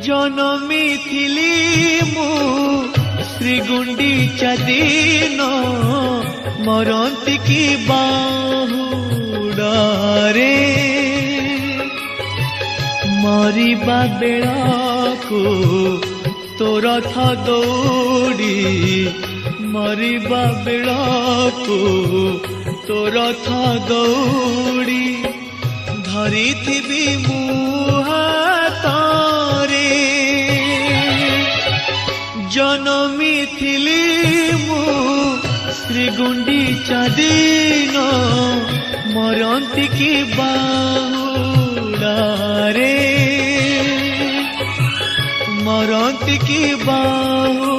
जनमी थिली मु श्रीगुंडीचा दिन मरंती की बाहुडारे मरिबा बेळाको तो रथ दौड़ी मरिबा बेळाको तो रथ दौड़ी धरी थिबी मु हातरे जनमी थिली मु श्रीगुंडीचा दिन मरंती की बाहुडारे मरंती की बाहु